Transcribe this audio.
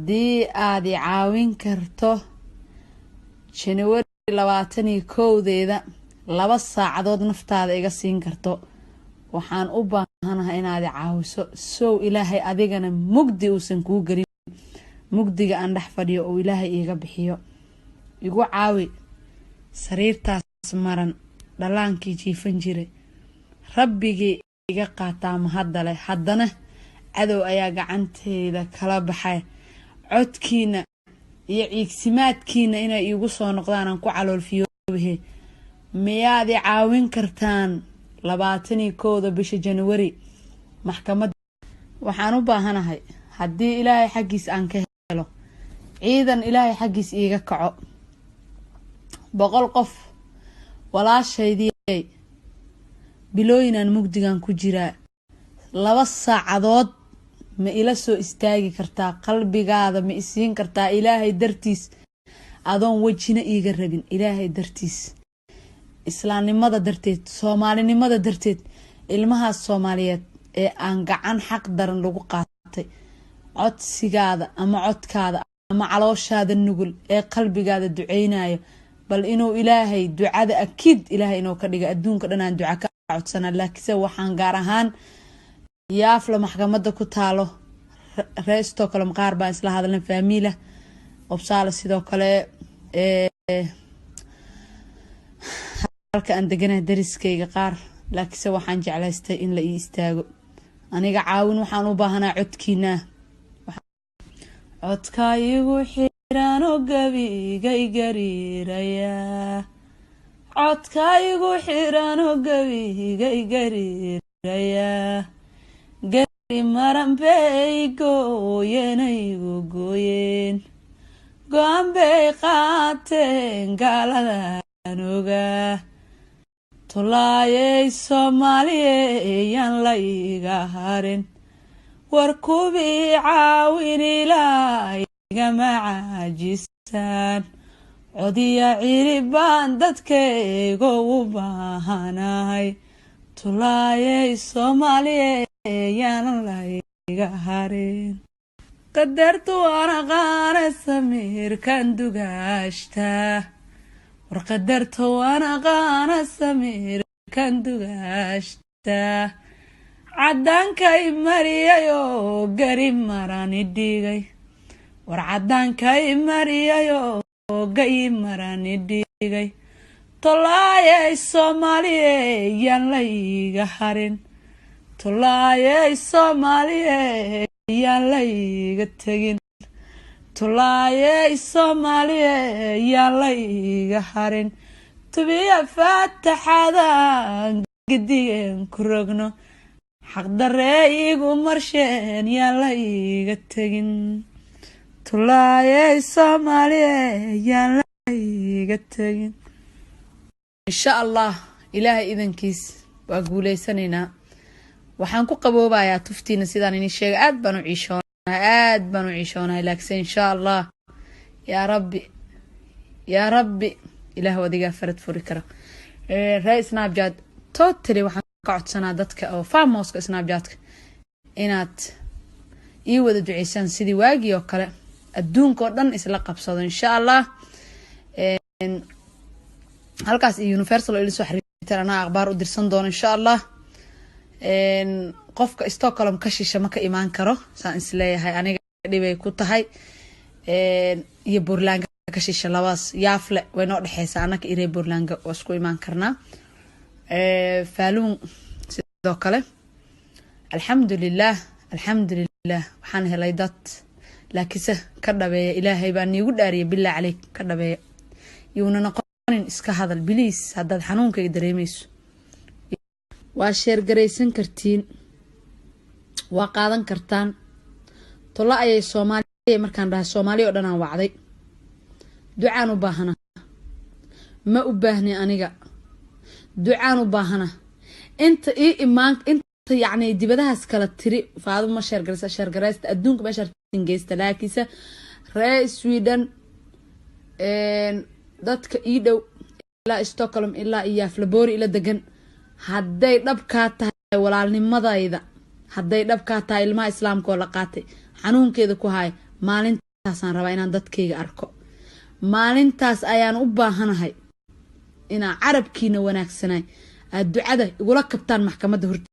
haddii aad i caawin karto January 21 2 saacadood naftaada iga siin karto waxaan u baahanahay inaad i caawiso soo ilaahay adigana mugdi uusan kuu galin mugdiga aan dhex fadhiyo oo ilaahay iga bixiyo igu caawi sariirtaas maran dhalaankii jiifan jiray rabbigii iga qaataa mahadale haddana cadow ayaa gacanteeda kala baxay codkiina iyo ciigsimaadkiina inay igu soo noqdaan aan ku caloolfiyoobay miyaad i caawin kartaan 21 bisha January maxkamad waxaan u baahanahay haddii ilaahay xaqiis aan ka helo ciidan ilaahay xaqiis iga kaco 100 qof walaashaydii bilooyinan mugdigan ku jira 2 saacadood ma ila soo istaagi kartaa qalbigaada ma isiin kartaa ilaahay dartiis adoon wajina iiga rabin ilaahay dartiis islaamnimada darteed soomaalinimada darteed ilmahaas Soomaaliyeed ee aan gacan xaq daran lagu qaatay codsigaada ama codkaada ama calooshaada nugul ee qalbigaada duceynayo bal inuu ilaahay ducada akid ilaahay inuu ka dhigo adduunka dhan aan duca ka codsana laakiin waxaan gaar ahaan yaafla maxkamadda ku taalo reesto kale maqaar baan isla hadalna faamiila qobsaale sidoo kale halka aan deganahay dariskayga qaar laakiin waxaan jeclaystay in la ii istaago aniga caawin waxaan u baahanaa codkiina codkaygu xiran oo gabiga igariiraya codkaygu xiran oo gabiga igariiraya gari maran bay gooyenaygu gooyeen go'aan bay qaateen gaaladan ogaa tolaayay Soomaaliyeeyaan la iga harin war kubii caawin ilaahiga macaajisaan codiya ciribaan dadkayga u baahanahay tolaayay Soomaaliyeeyaan la iga harin qadartu ana qaana samirkan dugaashtaa war qadartu ana qaana samirkan dugaashtaa cadaankay mariyayo gari marani dhigay war cadaankay mariyayo gari marani dhigay tolaayay Soomaaliyeeyaan la iga harin tolaayay Soomaaliyeeyaan la iga tagin tolaayay Soomaaliyeeyaan la iga harin tubiya faataxada gidigan ku rogno xaq dareeygu marsheen yaa la iga tagin tolaayay Soomaaliyeeyaan la iga tagin insha Allah ilaahay idankiis waa guuleysanayna waxaan ku qaboobayaa tuftiina sidaan in sheega aad baan u ciishoonahay laakiin insha Allah ya rabbi ilaahu wadiga farad furi kara rays snapchat totally waxaan ka codsanaa dadka oo famouska snapchatka inaad ii wada duceysaan sidii waagi oo kale adduunka oo dhan isla qabsado insha Allah halkaas universal ila soo xiriirtaan ana akhbaar u dirsan doono insha Allah qofka Stockholm ka shisha ma ka imaan karo saan isleeyahay aniga dhibay ku tahay iyo Burlanga ka shisha labaas yaafle way noo dhaxaysaa anaka irey Burlanga oo isku imaan karnaa faalun sidoo kale alxamdulillah waxaan helay dad laakiin ka dhabeeya ilaahay baan iigu dhaariyay bilaa caleek ka dhabeeya yuuna noqonin iska hadal biliis haddaad xanuunkayga dareemayso waa sheer gareysan kartiin waa qaadan kartaan tola ayay Soomaaliya markaan dhahay Soomaaliya oo dhan aan wacday ducaan u baahana ma u baahni aniga ducaan u baahana inta iimaan inta yacni dibadahaas kala tiri Fadumo sheer gareysta adduunka meesha tingeysta laakiin reer Sweden dadka ii dhow ilaa Stockholm ilaa Yaaflaboori ila degan hadday dhabka tahay walaalnimadayda hadday dhabka tahay ilmaha islaamka oo la qaatay xanuunkeeda ku hay maalinta maalintaasaan rabaa inaan dadkayga arko maalintaas ayaan u baahanahay inaan carabkiina wanaagsanay aad ducada igula kabtaan maxkamadda horta